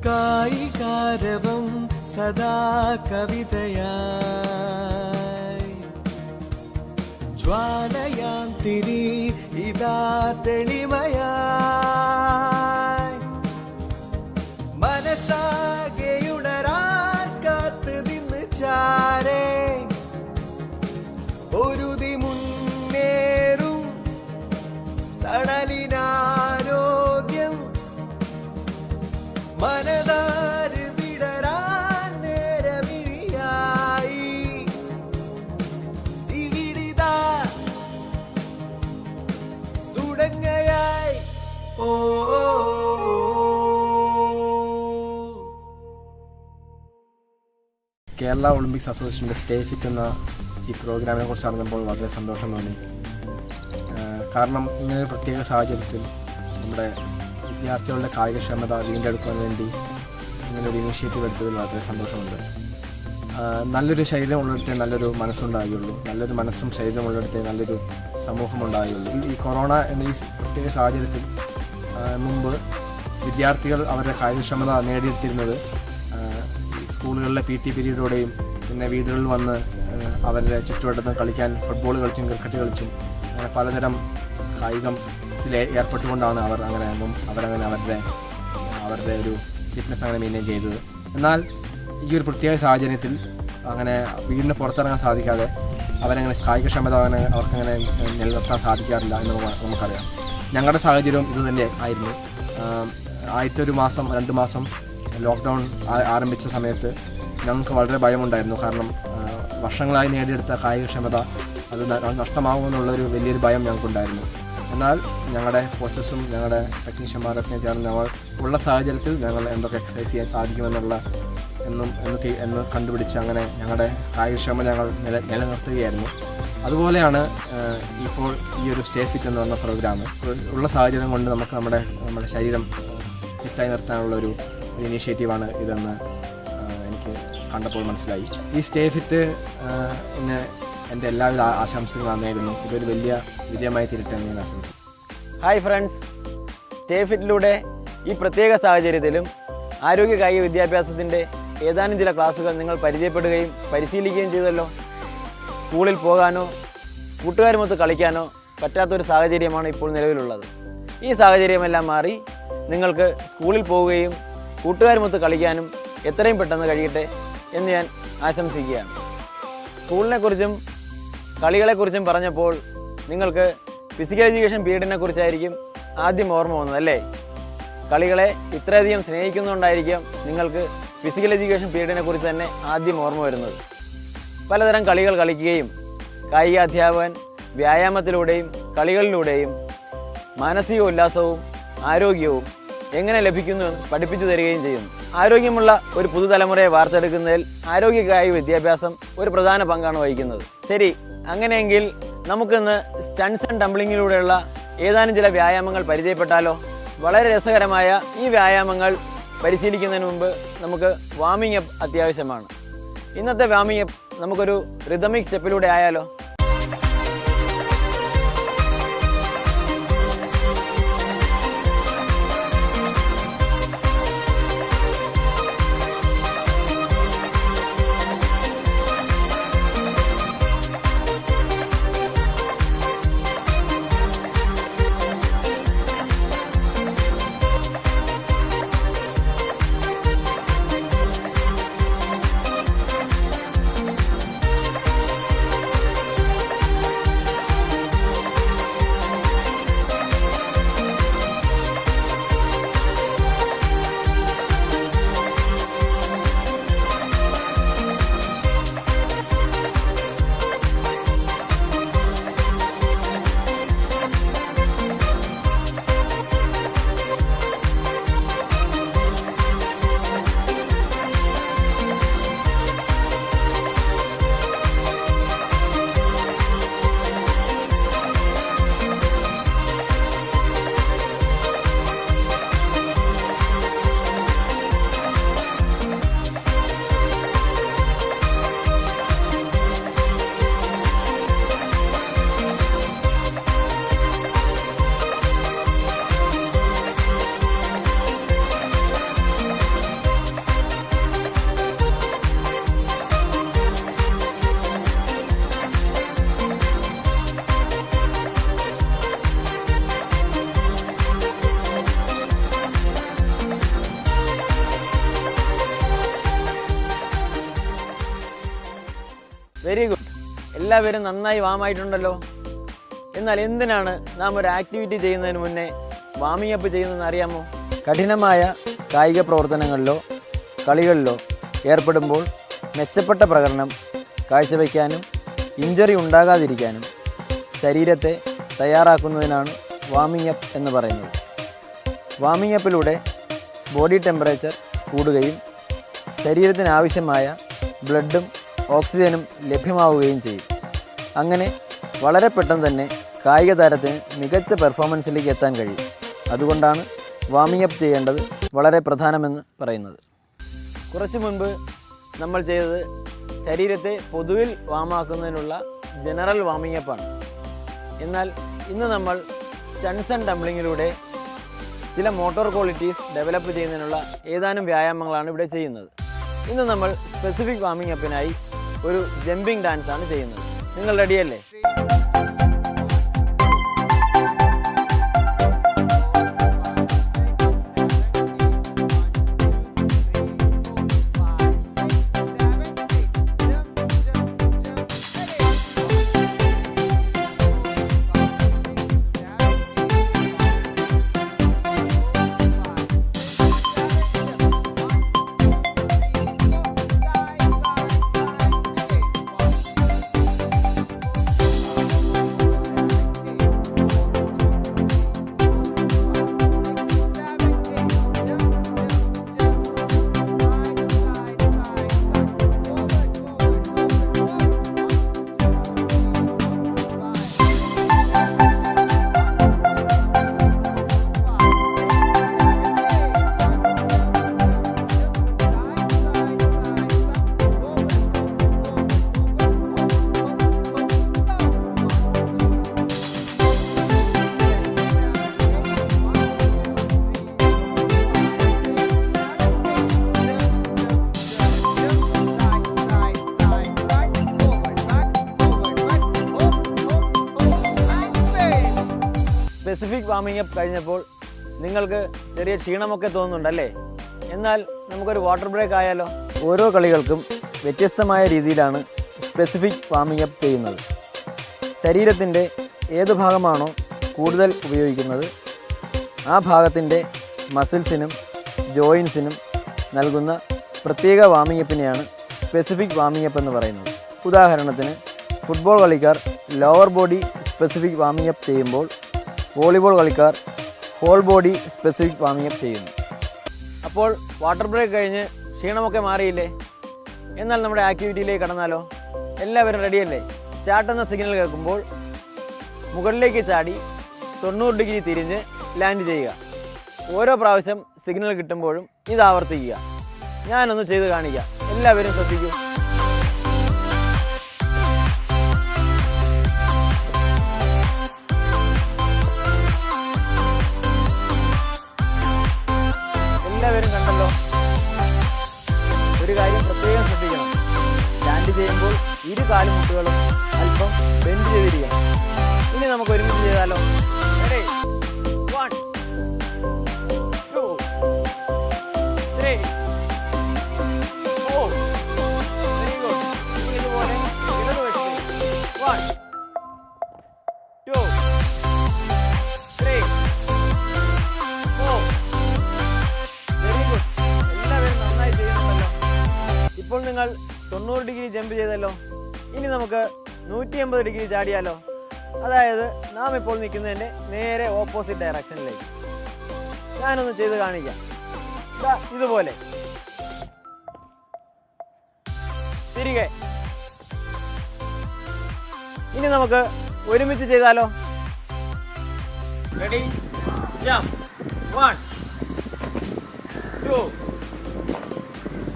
കായികാരവം സദാ കവിതയായി ജ്വാലയാം തിരി ഇതാ തെളിമയായി മനസ്സാകെയുണരാൻ കാത്ത് നിന്ന് ചാരേ ഒരുതി മുന്നേറും തണലിനാരോഗ്യം മനതാര് വിടരാൻ നേരമിഴിയായി ഇവിടിതാ തുടങ്ങയായി ഓ കേരള ഒളിമ്പിക്സ് അസോസിയേഷൻ്റെ സ്റ്റേ ഫിറ്റ് എന്ന ഈ പ്രോഗ്രാമിനെ കുറിച്ച് അറിഞ്ഞപ്പോൾ വളരെ സന്തോഷം തോന്നി. കാരണം ഇങ്ങനൊരു പ്രത്യേക സാഹചര്യത്തിൽ നമ്മുടെ വിദ്യാർത്ഥികളുടെ കായികക്ഷമത വീണ്ടെടുക്കാൻ വേണ്ടി ഇങ്ങനൊരു ഇനീഷ്യേറ്റീവ് എടുത്തതിൽ വളരെ സന്തോഷമുണ്ട്. നല്ലൊരു ശരീരം ഉള്ളിടത്തേ നല്ലൊരു മനസ്സുണ്ടാകുകയുള്ളൂ, നല്ലൊരു മനസ്സും ശരീരം ഉള്ളിടത്തേ നല്ലൊരു സമൂഹം ഉണ്ടാകുകയുള്ളൂ. ഈ കൊറോണ എന്ന ഈ പ്രത്യേക സാഹചര്യത്തിൽ മുമ്പ് വിദ്യാർത്ഥികൾ അവരുടെ കായികക്ഷമത നേടിയെടുത്തിരുന്നത് സ്കൂളുകളിലെ PT പീരീഡോടെയും പിന്നെ വീടുകളിൽ വന്ന് അവരുടെ ചുറ്റുവട്ടത്ത് കളിക്കാൻ ഫുട്ബോൾ കളിച്ചും ക്രിക്കറ്റ് കളിച്ചും അങ്ങനെ പലതരം കായികത്തിൽ ഏർപ്പെട്ടുകൊണ്ടാണ് അവരങ്ങനെ അവരുടെ ഒരു ഫിറ്റ്നസ് അങ്ങനെ മെയിൻറ്റെയിൻ ചെയ്തത്. എന്നാൽ ഈ ഒരു പ്രത്യേക സാഹചര്യത്തിൽ അങ്ങനെ വീടിന് പുറത്തിറങ്ങാൻ സാധിക്കാതെ അവരങ്ങനെ കായികക്ഷമത അവർക്കങ്ങനെ നിലനിർത്താൻ സാധിക്കാറില്ല എന്ന് നമുക്കറിയാം. ഞങ്ങളുടെ സാഹചര്യവും ഇത് തന്നെ ആയിരുന്നു. ആദ്യത്തെ ഒരു മാസം 2 മാസം ലോക്ക്ഡൗൺ ആരംഭിച്ച സമയത്ത് ഞങ്ങൾക്ക് വളരെ ഭയമുണ്ടായിരുന്നു. കാരണം വർഷങ്ങളായി നേടിയെടുത്ത കായികക്ഷമത അത് നഷ്ടമാകുമെന്നുള്ളൊരു വലിയൊരു ഭയം ഞങ്ങൾക്കുണ്ടായിരുന്നു. എന്നാൽ ഞങ്ങളുടെ കോച്ചസും ഞങ്ങളുടെ ടെക്നീഷ്യന്മാരൊക്കെ ചേർന്ന് ഞങ്ങൾ ഉള്ള സാഹചര്യത്തിൽ ഞങ്ങൾ എന്തൊക്കെ എക്സസൈസ് ചെയ്യാൻ സാധിക്കുമെന്ന് കണ്ടുപിടിച്ച് അങ്ങനെ ഞങ്ങളുടെ കായികക്ഷമത ഞങ്ങൾ നിലനിർത്തുകയായിരുന്നു. അതുപോലെയാണ് ഇപ്പോൾ ഈ ഒരു സ്റ്റേ ഫിറ്റ് എന്ന് പറഞ്ഞ പ്രോഗ്രാം ഉള്ള സാഹചര്യം കൊണ്ട് നമുക്ക് നമ്മുടെ ശരീരം ഫിറ്റായി നിർത്താനുള്ളൊരു ഇനീഷ്യേറ്റീവാണ് ഇതെന്ന് എനിക്ക് കണ്ടപ്പോൾ മനസ്സിലായി. ഈ സ്റ്റേ ഫിറ്റ് എൻ്റെ എല്ലാവിധ ആശംസകളും നേരുന്നു. ഇതൊരു വലിയ വിജയമായി തീരട്ടെ എന്ന് ഞാൻ ആശംസിക്കുന്നു. ഹായ് ഫ്രണ്ട്സ്, സ്റ്റേ ഫിറ്റിലൂടെ ഈ പ്രത്യേക സാഹചര്യത്തിലും ആരോഗ്യ കായിക വിദ്യാഭ്യാസത്തിൻ്റെ ഏതാനും ചില ക്ലാസ്സുകൾ നിങ്ങൾ പരിചയപ്പെടുകയും പരിശീലിക്കുകയും ചെയ്തല്ലോ. സ്കൂളിൽ പോകാനോ കൂട്ടുകാരുമൊത്ത് കളിക്കാനോ പറ്റാത്തൊരു സാഹചര്യമാണ് ഇപ്പോൾ നിലവിലുള്ളത്. ഈ സാഹചര്യമെല്ലാം മാറി നിങ്ങൾക്ക് സ്കൂളിൽ പോവുകയും കൂട്ടുകാരുമൊത്ത് കളിക്കാനും എത്രയും പെട്ടെന്ന് കഴിയട്ടെ എന്ന് ഞാൻ ആശംസിക്കുകയാണ്. സ്കൂളിനെക്കുറിച്ചും കളികളെക്കുറിച്ചും പറഞ്ഞപ്പോൾ നിങ്ങൾക്ക് ഫിസിക്കൽ എഡ്യൂക്കേഷൻ പീരീഡിനെ കുറിച്ചായിരിക്കും ആദ്യം ഓർമ്മ വന്നതല്ലേ? കളികളെ ഇത്രയധികം സ്നേഹിക്കുന്നതുകൊണ്ടായിരിക്കും നിങ്ങൾക്ക് ഫിസിക്കൽ എഡ്യൂക്കേഷൻ പീരീഡിനെ കുറിച്ച് തന്നെ ആദ്യം ഓർമ്മ വരുന്നത്. പലതരം കളികൾ കളിക്കുകയും കായികാധ്യാപകൻ വ്യായാമത്തിലൂടെയും കളികളിലൂടെയും മാനസിക ഉല്ലാസവും ആരോഗ്യവും എങ്ങനെ ലഭിക്കുന്നുവെന്ന് പഠിപ്പിച്ചു തരികയും ചെയ്യുന്നു. ആരോഗ്യമുള്ള ഒരു പുതുതലമുറയെ വാർത്തെടുക്കുന്നതിൽ ആരോഗ്യ കായിക വിദ്യാഭ്യാസം ഒരു പ്രധാന പങ്കാണ് വഹിക്കുന്നത്. ശരി, അങ്ങനെയെങ്കിൽ നമുക്കിന്ന് സ്റ്റൺസ് ആൻഡ് ടംബ്ലിങ്ങിലൂടെയുള്ള ഏതാനും ചില വ്യായാമങ്ങൾ പരിചയപ്പെട്ടാലോ? വളരെ രസകരമായ ഈ വ്യായാമങ്ങൾ പരിശീലിക്കുന്നതിന് മുമ്പ് നമുക്ക് വാമിംഗ് അപ്പ് അത്യാവശ്യമാണ്. ഇന്നത്തെ വാമിംഗ് അപ്പ് നമുക്കൊരു റിതമിക് സ്റ്റെപ്പിലൂടെ ആയാലോ? Very good. എല്ലാവരും നന്നായി വാമായിട്ടുണ്ടല്ലോ. എന്നാൽ എന്തിനാണ് നാം ഒരു ആക്ടിവിറ്റി ചെയ്യുന്നതിന് മുന്നേ വാമിംഗ് അപ്പ് ചെയ്യുന്നതെന്ന് അറിയാമോ? കഠിനമായ കായിക പ്രവർത്തനങ്ങളിലോ കളികളിലോ ഏർപ്പെടുമ്പോൾ മെച്ചപ്പെട്ട പ്രകടനം കാഴ്ചവെക്കാനും ഇഞ്ചറി ഉണ്ടാകാതിരിക്കാനും ശരീരത്തെ തയ്യാറാക്കുന്നതിനാണ് വാമിംഗ് അപ്പ് എന്ന് പറയുന്നത്. വാമിംഗ് അപ്പിലൂടെ ബോഡി ടെമ്പറേച്ചർ കൂടുകയും ശരീരത്തിന് ആവശ്യമായ ബ്ലഡും ഓക്സിജനും ലഭ്യമാവുകയും ചെയ്യും. അങ്ങനെ വളരെ പെട്ടെന്ന് തന്നെ കായിക താരത്തിന് മികച്ച പെർഫോമൻസിലേക്ക് എത്താൻ കഴിയും. അതുകൊണ്ടാണ് വാമിംഗ് അപ്പ് ചെയ്യേണ്ടത് വളരെ പ്രധാനമെന്ന് പറയുന്നത്. കുറച്ച് മുൻപ് നമ്മൾ ചെയ്തത് ശരീരത്തെ പൊതുവിൽ വാമാക്കുന്നതിനുള്ള ജനറൽ വാമിംഗ് അപ്പാണ്. എന്നാൽ ഇന്ന് നമ്മൾ സ്റ്റൺസ് ആൻഡ് ടംബ്ലിങ്ങിലൂടെ ചില മോട്ടോർ ക്വാളിറ്റീസ് ഡെവലപ്പ് ചെയ്യുന്നതിനുള്ള ഏതാനും വ്യായാമങ്ങളാണ് ഇവിടെ ചെയ്യുന്നത്. ഇന്ന് നമ്മൾ സ്പെസിഫിക് വാമിംഗ് അപ്പിനായി ഒരു ജമ്പിംഗ് ഡാൻസ് ആണ് ചെയ്യുന്നത്. നിങ്ങൾ റെഡിയല്ലേ? സ്പെസിഫിക് വാമിംഗ് അപ്പ് കഴിഞ്ഞപ്പോൾ നിങ്ങൾക്ക് ചെറിയ ക്ഷീണമൊക്കെ തോന്നുന്നുണ്ടല്ലേ? എന്നാൽ നമുക്കൊരു വാട്ടർ ബ്രേക്ക് ആയാലോ? ഓരോ കളികൾക്കും വ്യത്യസ്തമായ രീതിയിലാണ് സ്പെസിഫിക് വാമിംഗ് അപ്പ് ചെയ്യുന്നത്. ശരീരത്തിൻ്റെ ഏത് ഭാഗമാണോ കൂടുതൽ ഉപയോഗിക്കുന്നത് ആ ഭാഗത്തിൻ്റെ മസിൽസിനും ജോയിൻസിനും നൽകുന്ന പ്രത്യേക വാമിംഗ് അപ്പിനെയാണ് സ്പെസിഫിക് വാമിംഗ് അപ്പ് എന്ന് പറയുന്നത്. ഉദാഹരണത്തിന് ഫുട്ബോൾ കളിക്കാർ lower body specific warming up ചെയ്യുമ്പോൾ വോളിബോൾ കളിക്കാർ whole body specific warming up ചെയ്യുന്നു. അപ്പോൾ വാട്ടർ ബ്രേക്ക് കഴിഞ്ഞ് ക്ഷീണമൊക്കെ മാറിയില്ലേ? എന്നാൽ നമ്മുടെ ആക്ടിവിറ്റിയിലേക്ക് കടന്നാലോ? എല്ലാവരും റെഡിയല്ലേ? സ്റ്റാർട്ട് എന്ന സിഗ്നൽ കേൾക്കുമ്പോൾ മുകളിലേക്ക് ചാടി 90 ഡിഗ്രി തിരിഞ്ഞ് ലാൻഡ് ചെയ്യുക. ഓരോ പ്രാവശ്യം സിഗ്നൽ കിട്ടുമ്പോഴും ഇത് ആവർത്തിക്കുക. ഞാനൊന്ന് ചെയ്ത് കാണിക്കാം. എല്ലാവരും ശ്രദ്ധിക്കൂ. എല്ലാവരും കണ്ടല്ലോ? ഒരു കാര്യം പ്രത്യേകം ശ്രദ്ധിക്കണം. ലാൻഡ് ചെയ്യുമ്പോൾ ഇരു കാലുമുട്ടുകളും അല്പം ബെൻഡ് ചെയ്തിരിക്കണം. ഇനി നമുക്ക് ഒരുമിച്ച് ചെയ്താലോ? 1 2 3 4. Very good. ഇനി ഇതുപോലെ ഇടത് വെച്ച് 1 2 3 4. Very good. എല്ലാവരും നന്നായി ചെയ്യുന്നുണ്ടല്ലോ. ഇപ്പോൾ നിങ്ങൾ 90 ഡിഗ്രി ജമ്പ് ചെയ്തല്ലോ. ഇനി നമുക്ക് 180 ഡിഗ്രി ചാടിയാലോ? അതായത് നാം ഇപ്പോൾ നിൽക്കുന്നതിൻ്റെ നേരെ ഓപ്പോസിറ്റ് ഡയറക്ഷനിലേക്ക്. ഞാനൊന്ന് ചെയ്ത് കാണിക്കാം. ഇതുപോലെ തിരികെ. ഇനി നമുക്ക് ഒരുമിച്ച് ചെയ്താലോ? റെഡി? ജംപ്. 1 2.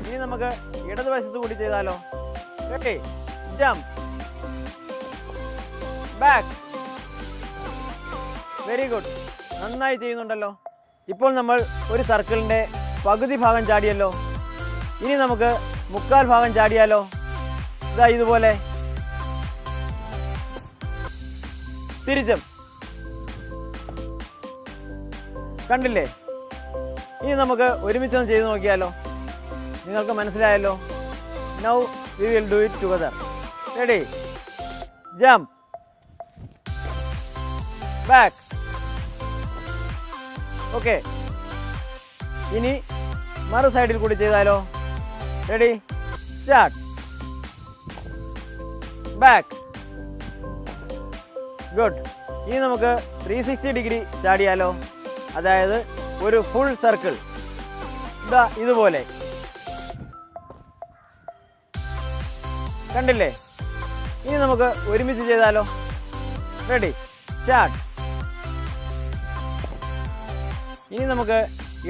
ഇനി നമുക്ക് ഇടതുവശത്ത് കൂടി ചെയ്താലോ? Ready? Jump. Back. Very good. നന്നായി ചെയ്യുന്നുണ്ടല്ലോ. ഇപ്പോൾ നമ്മൾ ഒരു സർക്കിളിൻ്റെ പകുതി ഭാഗം ചാടിയല്ലോ. ഇനി നമുക്ക് 1/4 ഭാഗം ചാടിയാലോ? ഇതാ ഇതുപോലെ തിരിച്ചും. കണ്ടില്ലേ? ഇനി നമുക്ക് ഒരുമിച്ചൊന്ന് ചെയ്ത് നോക്കിയാലോ? നിങ്ങൾക്ക് മനസ്സിലായല്ലോ? Now we will do it together. Ready jump back. Okay, ഇനി മറു സൈഡിൽ കൂടി ചെയ്താലോ? Ready start. ബാക്ക്. ഗുഡ്. ഇനി നമുക്ക് 360 ഡിഗ്രി ചാടിയാലോ? അതായത് ഒരു ഫുൾ സർക്കിൾ ഇതാ ഇതുപോലെ. കണ്ടില്ലേ? ഇനി നമുക്ക് ഒരുമിച്ച് ചെയ്താലോ? Ready start. ഇനി നമുക്ക്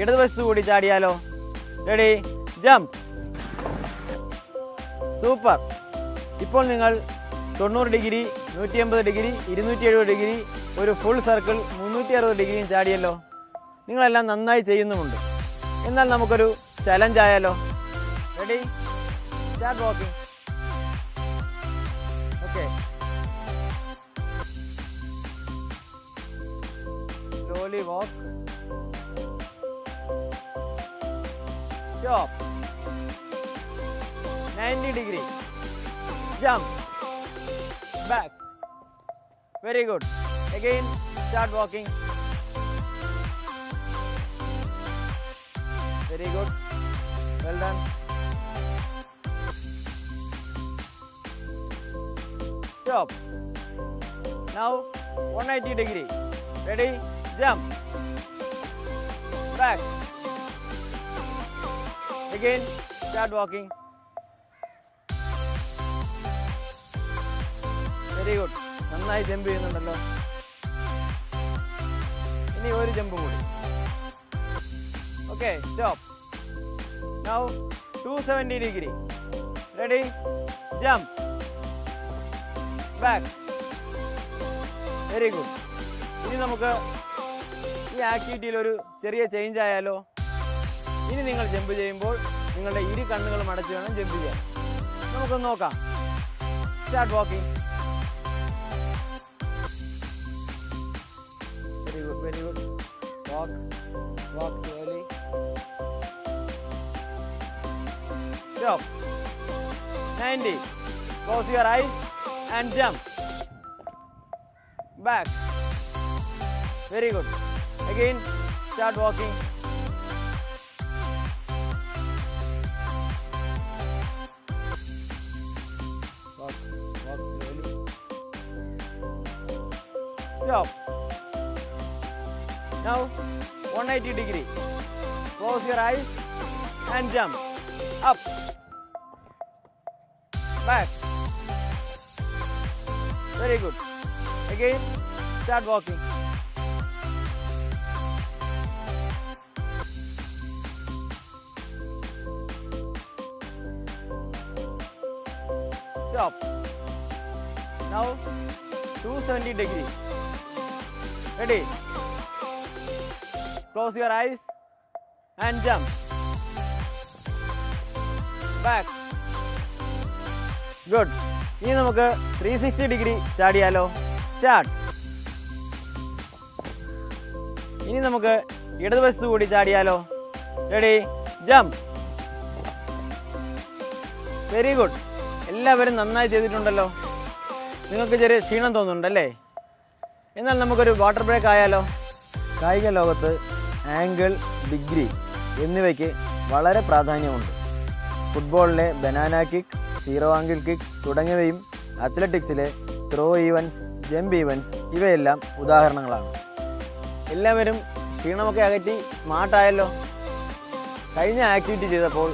ഇടതുവശത്ത് കൂടി ചാടിയാലോ? Ready jump. സൂപ്പർ. ഇപ്പോൾ നിങ്ങൾ 90 ഡിഗ്രി, 180 ഡിഗ്രി, 270 ഡിഗ്രി, ഒരു ഫുൾ സർക്കിൾ 360 ഡിഗ്രിയും ചാടിയല്ലോ. നിങ്ങളെല്ലാം നന്നായി ചെയ്യുന്നുമുണ്ട്. എന്നാൽ നമുക്കൊരു ചലഞ്ച് ആയാലോ? Ready start walking. Okay, slowly walk. Stop. 90 degree. Jump. Back. Very good. Again, start walking. Very good. Well done. Stop. Now 180 degree. Ready? Jump. Back. Again, start walking. Very good. നന്നായി jump ചെയ്യുന്നുണ്ടല്ലോ. ഇനി ഒരു jump കൂടി. Okay, stop. Now 270 degree. Ready? Jump. Back. Very good. ഇനി നമുക്ക് ഈ ആക്ടിവിറ്റിയിൽ ഒരു ചെറിയ ചേഞ്ച് ആയാലോ? ഇനി നിങ്ങൾ ജമ്പ് ചെയ്യുമ്പോൾ നിങ്ങളുടെ ഇരു കണ്ണുകളും അടച്ച് വേണം ജമ്പ് ചെയ്യാൻ. നമുക്കൊന്ന് നോക്കാം. Start walking. Very good, very good. Walk, walk slowly. Stop. 90. Close your eyes and jump. Back. Very good. Again, start walking. Walk, walk slowly. Stop. Now 180 degree. Close your eyes and jump. Up. Back. Very good. Again, start walking. Stop. Now 270 degree. Ready? Close your eyes and jump. Back. Good. ഇനി നമുക്ക് 360 degree ചാടിയാലോ? Start. ഇനി നമുക്ക് ഇടതുവശത്ത് കൂടി ചാടിയാലോ? Ready jump. Very good. എല്ലാവരും നന്നായി ചെയ്തിട്ടുണ്ടല്ലോ. നിങ്ങൾക്ക് ചെറിയ ക്ഷീണം തോന്നുന്നുണ്ടല്ലേ? എന്നാൽ നമുക്കൊരു വാട്ടർ ബ്രേക്ക് ആയാലോ? കായിക ലോകത്ത് ആംഗിൾ, ഡിഗ്രി എന്നിവയ്ക്ക് വളരെ പ്രാധാന്യമുണ്ട്. ഫുട്ബോളിലെ banana kick, zero angle kick തുടങ്ങിയവയും അത്ലറ്റിക്സിലെ ത്രോ ഈവൻസ്, ജമ്പ് ഈവൻസ് ഇവയെല്ലാം ഉദാഹരണങ്ങളാണ്. എല്ലാവരും ക്ഷീണമൊക്കെ അകറ്റി സ്മാർട്ടായല്ലോ. കഴിഞ്ഞ ആക്ടിവിറ്റി ചെയ്തപ്പോൾ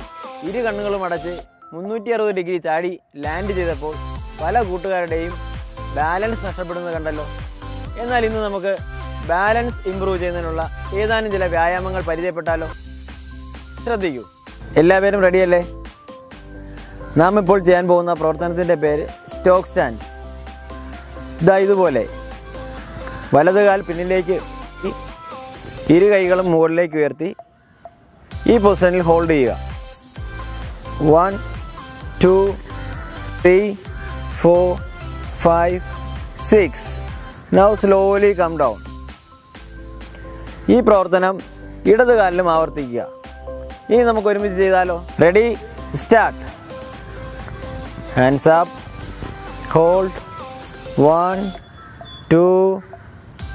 ഇരു കണ്ണുകളും അടച്ച് 360 ഡിഗ്രി ചാടി ലാൻഡ് ചെയ്തപ്പോൾ പല കൂട്ടുകാരുടെയും ബാലൻസ് നഷ്ടപ്പെടുന്നത് കണ്ടല്ലോ. എന്നാൽ ഇന്ന് നമുക്ക് ബാലൻസ് ഇംപ്രൂവ് ചെയ്യുന്നതിനുള്ള ഏതാനും ചില വ്യായാമങ്ങൾ പരിചയപ്പെട്ടാലോ? ശ്രദ്ധിക്കൂ. എല്ലാവരും റെഡിയല്ലേ? നാം ഇപ്പോൾ ചെയ്യാൻ പോകുന്ന പ്രവർത്തനത്തിൻ്റെ പേര് സ്റ്റോക്ക് സ്റ്റാൻസ്. ഇതാ ഇതുപോലെ വലത് കാൽ പിന്നിലേക്ക്, ഇരു കൈകളും മുകളിലേക്ക് ഉയർത്തി ഈ പൊസിഷനിൽ ഹോൾഡ് ചെയ്യുക. 1 2 3 4 5 6. Now slowly come down. ഈ പ്രവർത്തനം ഇടത് കാലിലും ആവർത്തിക്കുക. ഇനി നമുക്ക് ഒരുമിച്ച് ചെയ്താലോ? Ready start. Hands up, Hold. 1, 2,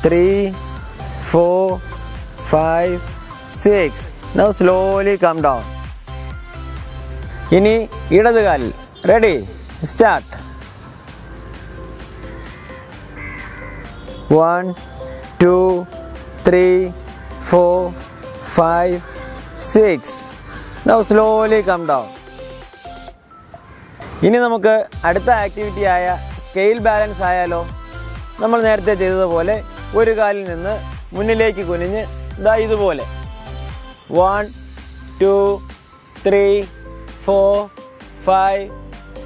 3, 4, 5, 6. Now slowly come down. ഇനി ഇടത് കാലിൽ. Ready, start. 1, 2, 3, 4, 5, 6. Now slowly come down. ഇനി നമുക്ക് അടുത്ത ആക്ടിവിറ്റി ആയ സ്കെയിൽ ബാലൻസ് ആയാലോ. നമ്മൾ നേരത്തെ ചെയ്തതുപോലെ ഒരു കാലിൽ നിന്ന് മുന്നിലേക്ക് കുനിഞ്ഞ് ദാ ഇതുപോലെ 1, 2, 3, 4, 5,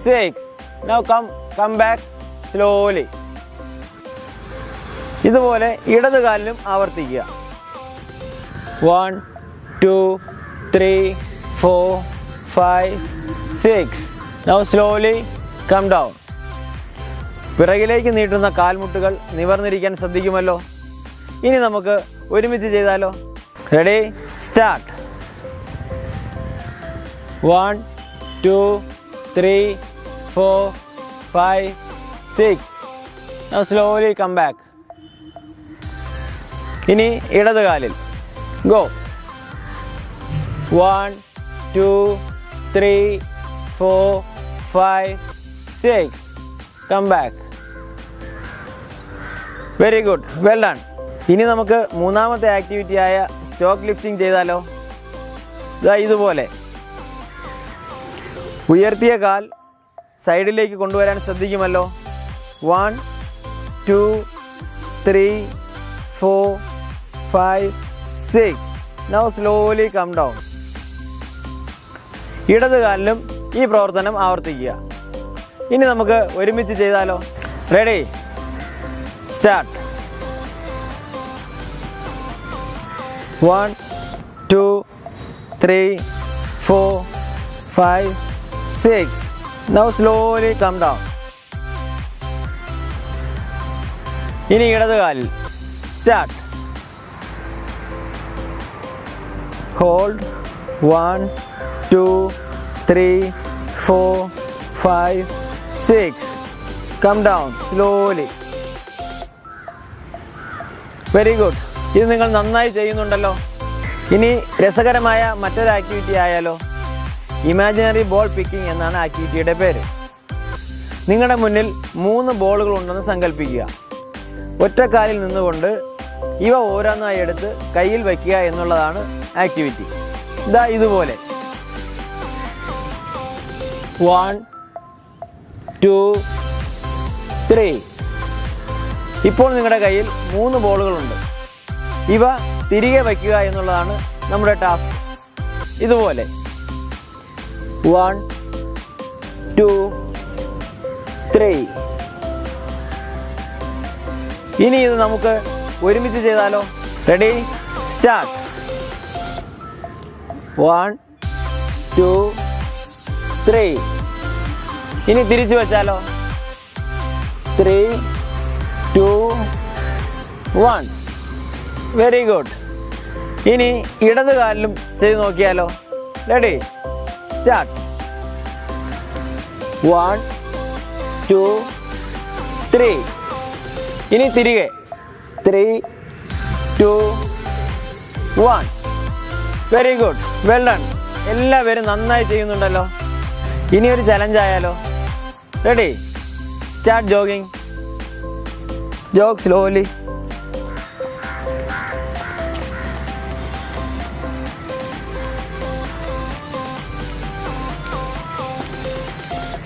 6. Now come back slowly. ഇതുപോലെ ഇടത് കാലിലും ആവർത്തിക്കുക. 1, 2, 3, 4, 5, 6. Now slowly come down. പിറകിലേക്ക് നീട്ടുന്ന കാൽമുട്ടുകൾ നിവർന്നിരിക്കാൻ ശ്രദ്ധിക്കുമല്ലോ. ഇനി നമുക്ക് ഒരുമിച്ച് ചെയ്താലോ. Ready, start. 1, 2, 3, 4, 5, 6. Now slowly come back. ഇനി ഇടത് കാലിൽ. Go. 1, 2, 3, 4, 5, 6. Come back. Very good, well done. ഇനി നമുക്ക് മൂന്നാമത്തെ ആക്ടിവിറ്റി ആയ സ്റ്റോക്ക് ലിഫ്റ്റിംഗ് ചെയ്താലോ. ഇതുപോലെ ഉയർത്തിയ കാൽ സൈഡിലേക്ക് കൊണ്ടുവരാൻ ശ്രദ്ധിക്കുമല്ലോ. 1, 2, 3, 4, 5, 6. Now slowly come down. ഇടത് കാലിലും ഈ പ്രവർത്തനം ആവർത്തിക്കുക. ഇനി നമുക്ക് ഒരുമിച്ച് ചെയ്താലോ. Ready, start. 1, 2, 3, 4, 5, 6. Now slowly come down. ഇനി ഇടത് കാലിൽ. Start. Hold. 1, 2, 3, 4, 5, 6. Come down slowly. Very good. ഇത് നിങ്ങൾ നന്നായി ചെയ്യുന്നുണ്ടല്ലോ. ഇനി രസകരമായ മറ്റൊരു ആക്ടിവിറ്റി ആയാലോ. ഇമാജിനറി ബോൾ പിക്കിംഗ് എന്നാണ് ആക്ടിവിറ്റിയുടെ പേര്. നിങ്ങളുടെ മുന്നിൽ 3 ബോളുകൾ ഉണ്ടെന്ന് സങ്കല്പിക്കുക. ഒറ്റക്കാലിൽ നിന്നുകൊണ്ട് ഇവ ഓരോന്നായി എടുത്ത് കയ്യിൽ വയ്ക്കുക എന്നുള്ളതാണ് ആക്ടിവിറ്റി. ഇതുപോലെ 1, 2, 3. ഇപ്പോൾ നിങ്ങളുടെ കയ്യിൽ 3 ബോളുകളുണ്ട്. ഇവ തിരികെ വയ്ക്കുക എന്നുള്ളതാണ് നമ്മുടെ ടാസ്ക്. ഇതുപോലെ 1, 2, 3. ഇനി ഇത് നമുക്ക് ഒരുമിച്ച് ചെയ്താലോ. Ready, start. 1, 2, 3. ഇനി തിരിച്ചു വെച്ചാലോ. 3, 2, 1. Very good. ഇനി ഇടത് കാലിലും ചെയ്ത് നോക്കിയാലോ. Ready, start. 1, 2, 3. ഇനി തിരികെ 3, 2, 1. Very good, well done. എല്ലാവരും നന്നായി ചെയ്യുന്നുണ്ടല്ലോ. ഇനി ഒരു ചലഞ്ച് ആയാലോ. Ready, start jogging. Jog slowly.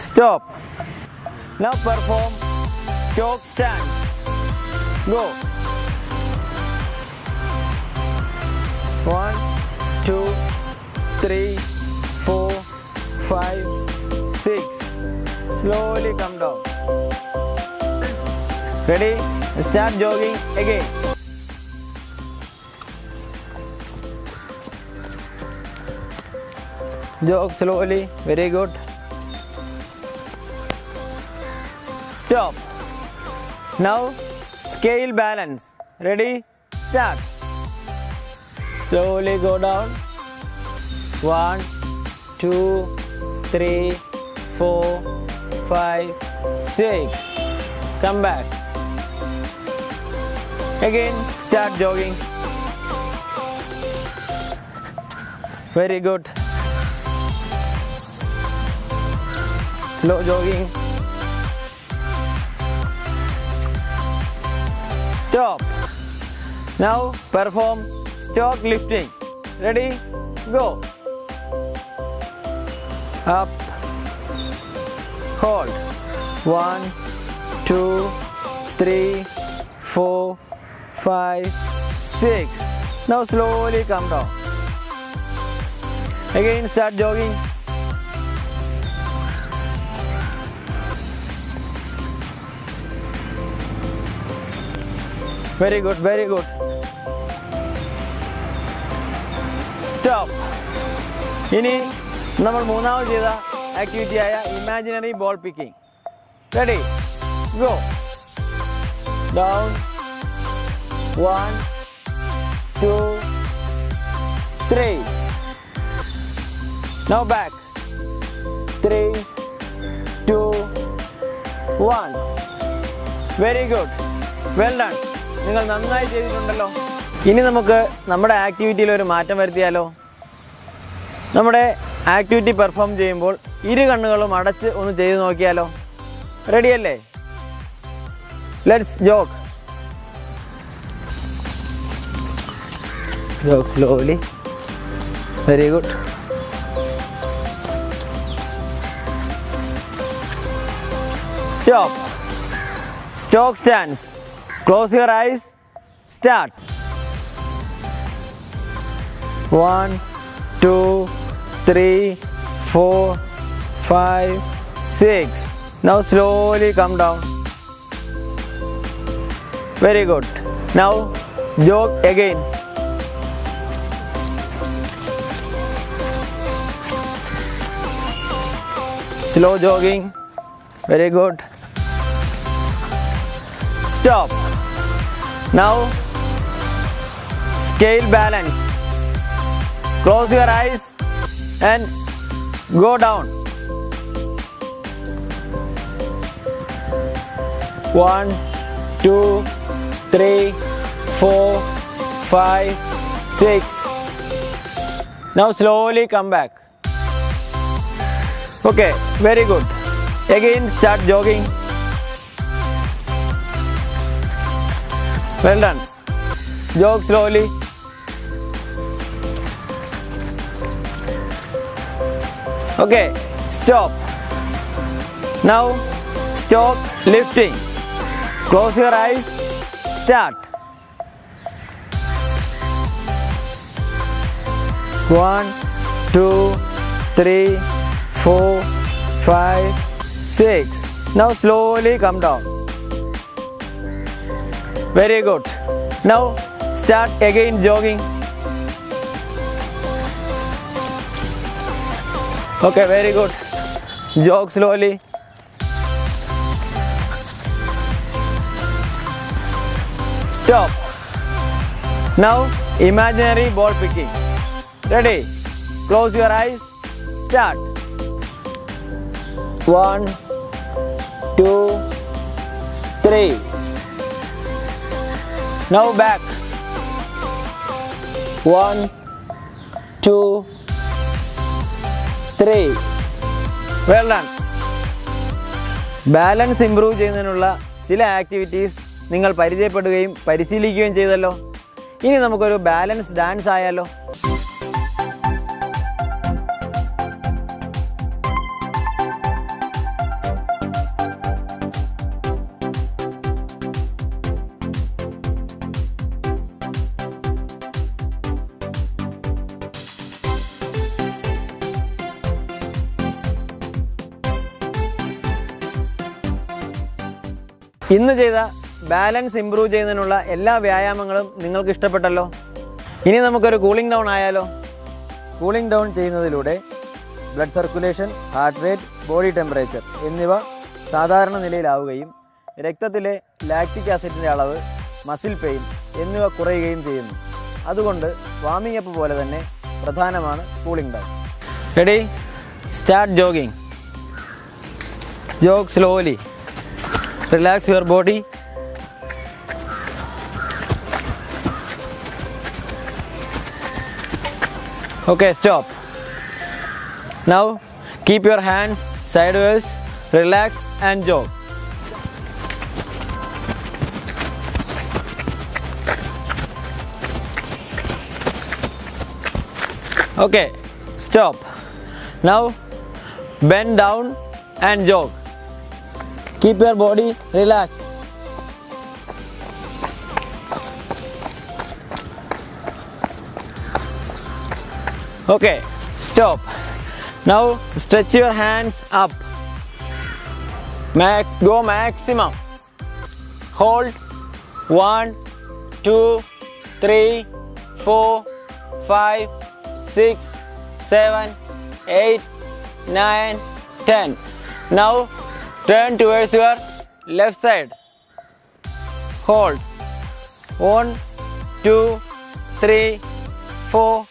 Stop. Now perform stroke stance. Go. 1, 2, 3, 4, 5, 6. Slowly come down. Ready? Start jogging again. Jog slowly. Very good. Stop. Now scale balance. Ready? Start. Slowly go down. 1, 2, 3, 4, 5, 6. Come back. Again, start jogging. Very good. Slow jogging. Stop. Now perform stock lifting. Ready? Go. Up. Hold. 1, 2, 3, 4, 5, 6. Now slowly come down. Again start jogging. Very good, very good. Stop. ഇനി നമ്മൾ മൂന്നാമത് ചെയ്ത ആക്ടിവിറ്റിയായ imaginary ball picking. Ready? Go. Down. 1, 2, 3. Now back. 3, 2, 1. Very good. Well done. നിങ്ങൾ നന്നായി ചെയ്തിട്ടുണ്ടല്ലോ. ഇനി നമുക്ക് നമ്മുടെ ആക്ടിവിറ്റിയിൽ ഒരു മാറ്റം വരുത്തിയാലോ? നമ്മുടെ ആക്ടിവിറ്റി പെർഫോം ചെയ്യുമ്പോൾ ഇരു കണ്ണുകളും അടച്ച് ഒന്ന് ചെയ്ത് നോക്കിയാലോ? റെഡിയല്ലേ? Let's Jog. Jog slowly. Very good. Stop. Stock stance. Close your eyes. Start. 1, 2, 3, 4, 5, 6. Now slowly come down. Very good. Now jog again. Slow jogging. Very good. Stop. Now scale balance. Close your eyes and go down. 1, 2, 3, 4, 5, 6. Now slowly come back. Okay, very good. Again start jogging. Well done. Jog slowly. Okay, stop. Now stop lifting. Close your eyes. Start. 1, 2, 3, 4, 5, 6. Now slowly come down. Very good. Now start again jogging. Okay, very good. Jog slowly. Stop. Now imaginary ball picking. Ready? Close your eyes. Start. 1, 2, 3. Now back. 1, 2, 3. Well done. Balance improve ചെയ്യുന്നതിനുള്ള ചില activities നിങ്ങൾ പരിചയപ്പെടുകയും പരിശീലിക്കുകയും ചെയ്തല്ലോ. ഇനി നമുക്കൊരു balance dance ആയാലോ? ഇന്ന് ചെയ്ത balance improve ചെയ്യുന്നതിനുള്ള എല്ലാ വ്യായാമങ്ങളും നിങ്ങൾക്ക് ഇഷ്ടപ്പെട്ടല്ലോ. ഇനി നമുക്കൊരു കൂളിംഗ് ഡൗൺ ആയാലോ? കൂളിംഗ് ഡൗൺ ചെയ്യുന്നതിലൂടെ blood circulation, heart rate, body temperature എന്നിവ സാധാരണ നിലയിലാവുകയും രക്തത്തിലെ ലാക്റ്റിക് ആസിഡിൻ്റെ അളവ്, മസിൽ പെയിൻ എന്നിവ കുറയുകയും ചെയ്യുന്നു. അതുകൊണ്ട് വാമിംഗ് അപ്പ് പോലെ തന്നെ പ്രധാനമാണ് cooling down. Ready? Start jogging. Jog slowly. Relax your body. Okay, stop. Now keep your hands sideways, relax and jog. Okay, stop. Now bend down and jog. Keep your body relaxed. Okay, stop. Now stretch your hands up. Go maximum. Hold 1, 2, 3, 4, 5, 6, 7, 8, 9, 10. Now turn towards your left side. Hold 1, 2, 3, 4,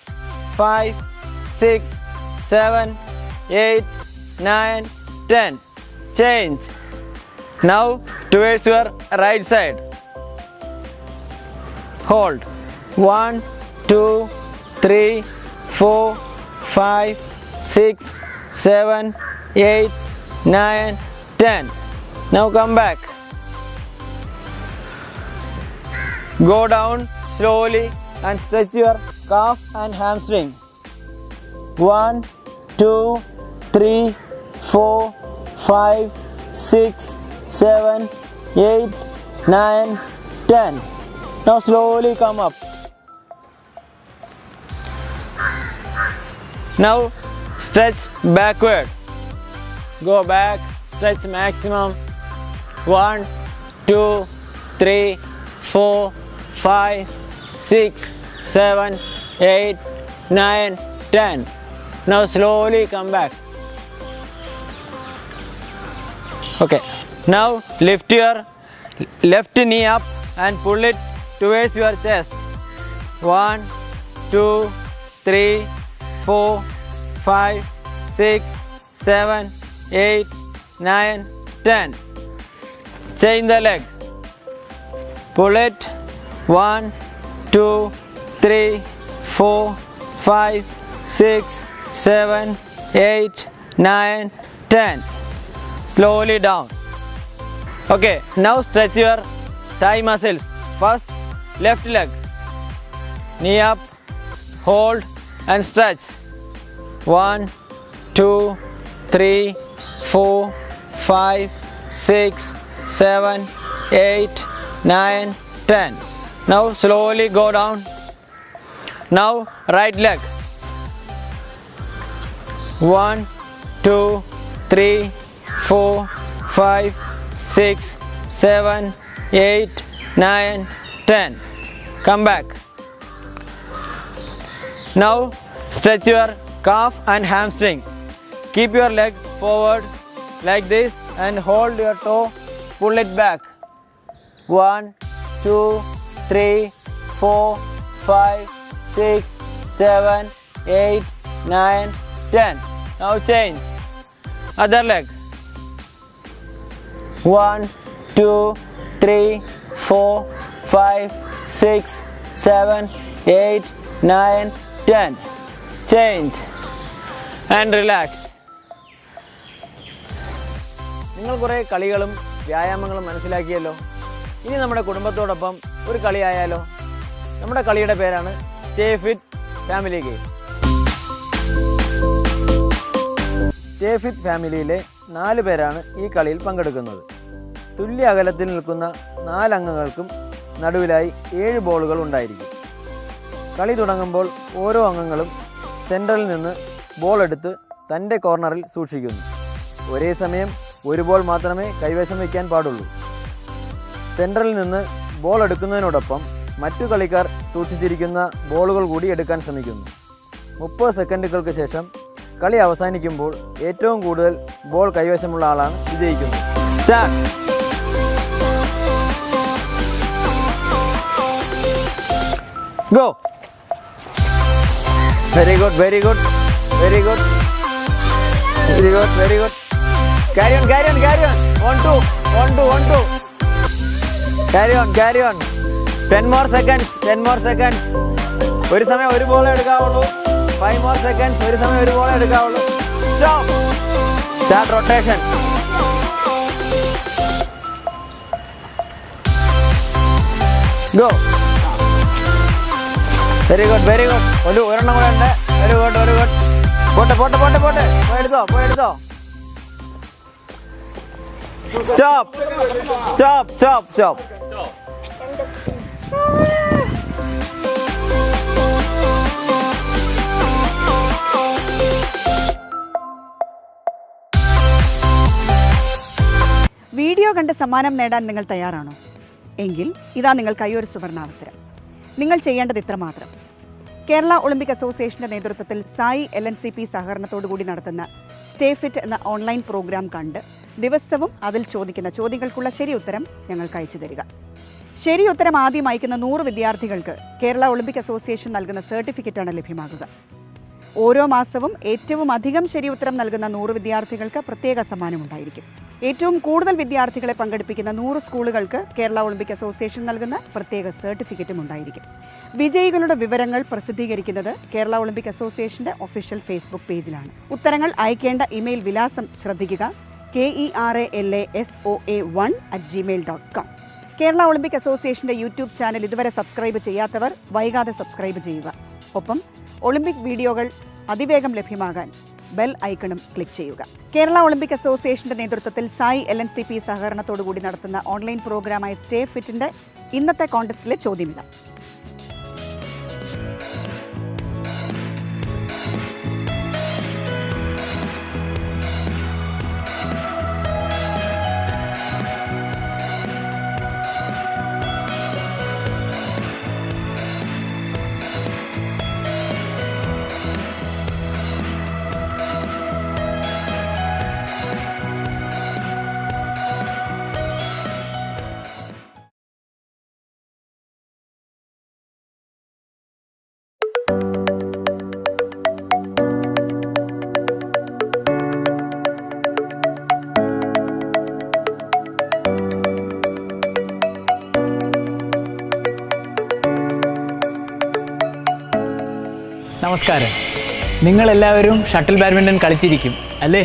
5, 6, 7, 8, 9, 10. Change. Now towards your right side. Hold 1, 2, 3, 4, 5, 6, 7, 8, 9, 10. Now come back. Go down slowly and stretch your calf and hamstring. 1, 2, 3, 4, 5, 6, 7, 8, 9, 10. Now slowly come up. Now stretch backward. Go back, stretch maximum. 1, 2, 3, 4, 5, 6, 7, 8, 9, 10. Now slowly come back. Okay. Now lift your left knee up and pull it towards your chest. 1, 2, 3, 4, 5, 6, 7, 8, 9, 10. Change the leg. Pull it. 1, 2, 3, 4, 5, 6, 7, 8, 9, 10. Slowly down. Okay, now stretch your thigh muscles. First, left leg. Knee up, hold and stretch. 1, 2, 3, 4, 5, 6, 7, 8, 9, 10. Now slowly go down. Now right leg. 1, 2, 3, 4, 5, 6, 7, 8, 9, 10. Come back. Now stretch your calf and hamstring. Keep your leg forward like this and hold your toe. Pull it back. 1, 2, 3, 4, 5, 6, 7, 8, 9, 10. Now change. Other leg. 1, 2, 3, 4, 5, 6, 7, 8, 9, 10. Change and relax. നിങ്ങൾ കുറേ കളികളും വ്യായാമങ്ങളും മനസ്സിലാക്കിയല്ലോ. ഇനി നമ്മുടെ കുടുംബത്തോടൊപ്പം ഒരു കളിയായാലോ? നമ്മുടെ കളിയുടെ പേരാണ് stay fit family game. Stay fit ഫാമിലിയിലെ 4 പേരാണ് ഈ കളിയിൽ പങ്കെടുക്കുന്നത്. തുല്യ അകലത്തിൽ നിൽക്കുന്ന 4 അംഗങ്ങൾക്കും നടുവിലായി 7 ബോളുകൾ ഉണ്ടായിരിക്കും. കളി തുടങ്ങുമ്പോൾ ഓരോ അംഗങ്ങളും സെൻട്രലിൽ നിന്ന് ബോൾ എടുത്ത് തൻ്റെ കോർണറിൽ സൂക്ഷിക്കുന്നു. ഒരേ സമയം ഒരു ബോൾ മാത്രമേ കൈവശം വയ്ക്കാൻ പാടുള്ളൂ. സെൻട്രലിൽ നിന്ന് ബോൾ എടുക്കുന്നതിനോടൊപ്പം മറ്റു കളിക്കാർ സൂക്ഷിച്ചിരിക്കുന്ന ബോളുകൾ കൂടി എടുക്കാൻ ശ്രമിക്കുന്നു. 30 സെക്കൻഡുകൾക്ക് ശേഷം കളി അവസാനിക്കുമ്പോൾ ഏറ്റവും കൂടുതൽ ബോൾ കൈവശമുള്ള ആളാണ് വിജയിക്കുന്നത്. Start. Go. Very good, very good, very good, very good, very good. Carry on. 1, 2. Carry on. 10 more seconds. ഒരു സമയം ഒരു ബോൾ എടുക്കാവുള്ളൂ. 5 more seconds. ഒരു സമയം ഒരു ball എടുക്കാവുള്ളൂ. Stop. Start rotation. Go. Very good. ഒരെണ്ണം കൂടെ ഉണ്ട്. Very good. പോട്ടെ. പോയി എടുത്തോ. Stop. വീഡിയോ കണ്ട് സമ്മാനം നേടാൻ നിങ്ങൾ തയ്യാറാണോ? എങ്കിൽ ഇതാ നിങ്ങൾക്കായി ഒരു സുവർണാവസരം. നിങ്ങൾ ചെയ്യേണ്ടത് ഇത്രമാത്രം. കേരള ഒളിമ്പിക് അസോസിയേഷൻ്റെ നേതൃത്വത്തിൽ സായി LNCP സഹകരണത്തോടുകൂടി നടത്തുന്ന സ്റ്റേ ഫിറ്റ് എന്ന ഓൺലൈൻ പ്രോഗ്രാം കണ്ട് ദിവസവും അതിൽ ചോദിക്കുന്ന ചോദ്യങ്ങൾക്കുള്ള ശരി ഉത്തരം ഞങ്ങൾക്ക് അയച്ചു തരിക. ശരി ഉത്തരം ആദ്യം അയക്കുന്ന 100 വിദ്യാർത്ഥികൾക്ക് കേരള ഒളിമ്പിക് അസോസിയേഷൻ നൽകുന്ന സർട്ടിഫിക്കറ്റാണ് ലഭ്യമാകുക. ഓരോ മാസവും ഏറ്റവും അധികം ശരി ഉത്തരം നൽകുന്ന 100 വിദ്യാർത്ഥികൾക്ക് പ്രത്യേക സമ്മാനമുണ്ടായിരിക്കും. ഏറ്റവും കൂടുതൽ വിദ്യാർത്ഥികളെ പങ്കെടുപ്പിക്കുന്ന 100 സ്കൂളുകൾക്ക് കേരള ഒളിമ്പിക് അസോസിയേഷൻ നൽകുന്ന പ്രത്യേക സർട്ടിഫിക്കറ്റും ഉണ്ടായിരിക്കും. വിജയികളുടെ വിവരങ്ങൾ പ്രസിദ്ധീകരിക്കുന്നത് കേരള ഒളിമ്പിക് അസോസിയേഷൻ്റെ ഒഫീഷ്യൽ ഫേസ്ബുക്ക് പേജിലാണ്. ഉത്തരങ്ങൾ അയക്കേണ്ട ഇമെയിൽ വിലാസം ശ്രദ്ധിക്കുക: KERALSOA1@gmail.com. കേരള ഒളിമ്പിക് അസോസിയേഷൻ്റെ യൂട്യൂബ് ചാനൽ ഇതുവരെ സബ്സ്ക്രൈബ് ചെയ്യാത്തവർ വൈകാതെ സബ്സ്ക്രൈബ് ചെയ്യുക. ഒപ്പം ഒളിമ്പിക് വീഡിയോകൾ അതിവേഗം ലഭ്യമാകാൻ ബെൽ ഐക്കണും ക്ലിക്ക് ചെയ്യുക. കേരള ഒളിമ്പിക് അസോസിയേഷൻ്റെ നേതൃത്വത്തിൽ സായി LNCP സഹകരണത്തോടുകൂടി നടത്തുന്ന ഓൺലൈൻ പ്രോഗ്രാമായ സ്റ്റേ ഫിറ്റിൻ്റെ ഇന്നത്തെ കോൺടെസ്റ്റിലെ ചോദ്യമില്ല. നമസ്കാരം. നിങ്ങളെല്ലാവരും ഷട്ടിൽ ബാഡ്മിൻ്റൺ കളിച്ചിരിക്കും അല്ലേ?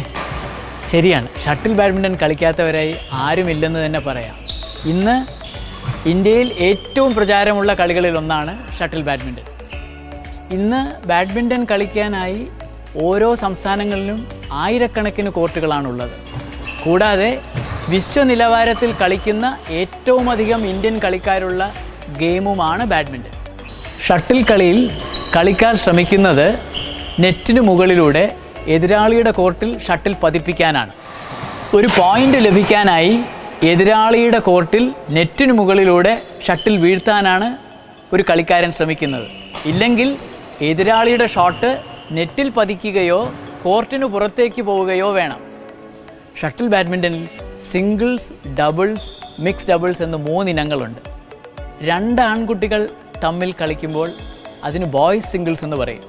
ശരിയാണ്, ഷട്ടിൽ ബാഡ്മിൻ്റൺ കളിക്കാത്തവരായി ആരുമില്ലെന്ന് തന്നെ പറയാം. ഇന്ന് ഇന്ത്യയിൽ ഏറ്റവും പ്രചാരമുള്ള കളികളിലൊന്നാണ് ഷട്ടിൽ ബാഡ്മിൻ്റൺ. ഇന്ന് ബാഡ്മിൻ്റൺ കളിക്കാനായി ഓരോ സംസ്ഥാനങ്ങളിലും ആയിരക്കണക്കിന് കോർട്ടുകളാണുള്ളത്. കൂടാതെ വിശ്വനിലവാരത്തിൽ കളിക്കുന്ന ഏറ്റവും അധികം ഇന്ത്യൻ കളിക്കാരുള്ള ഗെയിമുമാണ് ബാഡ്മിൻ്റൺ. ഷട്ടിൽ കളിയിൽ കളിക്കാർ ശ്രമിക്കുന്നത് നെറ്റിന് മുകളിലൂടെ എതിരാളിയുടെ കോർട്ടിൽ ഷട്ടിൽ പതിപ്പിക്കാനാണ്. ഒരു പോയിൻ്റ് ലഭിക്കാനായി എതിരാളിയുടെ കോർട്ടിൽ നെറ്റിന് മുകളിലൂടെ ഷട്ടിൽ വീഴ്ത്താനാണ് ഒരു കളിക്കാരൻ ശ്രമിക്കുന്നത്. ഇല്ലെങ്കിൽ എതിരാളിയുടെ ഷോട്ട് നെറ്റിൽ പതിക്കുകയോ കോർട്ടിന് പുറത്തേക്ക് പോവുകയോ വേണം. ഷട്ടിൽ ബാഡ്മിൻ്റണിൽ സിംഗിൾസ്, ഡബിൾസ്, മിക്സ് ഡബിൾസ് എന്ന് 3 ഇനങ്ങളുണ്ട്. 2 ആൺകുട്ടികൾ തമ്മിൽ കളിക്കുമ്പോൾ അതിന് ബോയ്സ് സിംഗിൾസ് എന്ന് പറയും.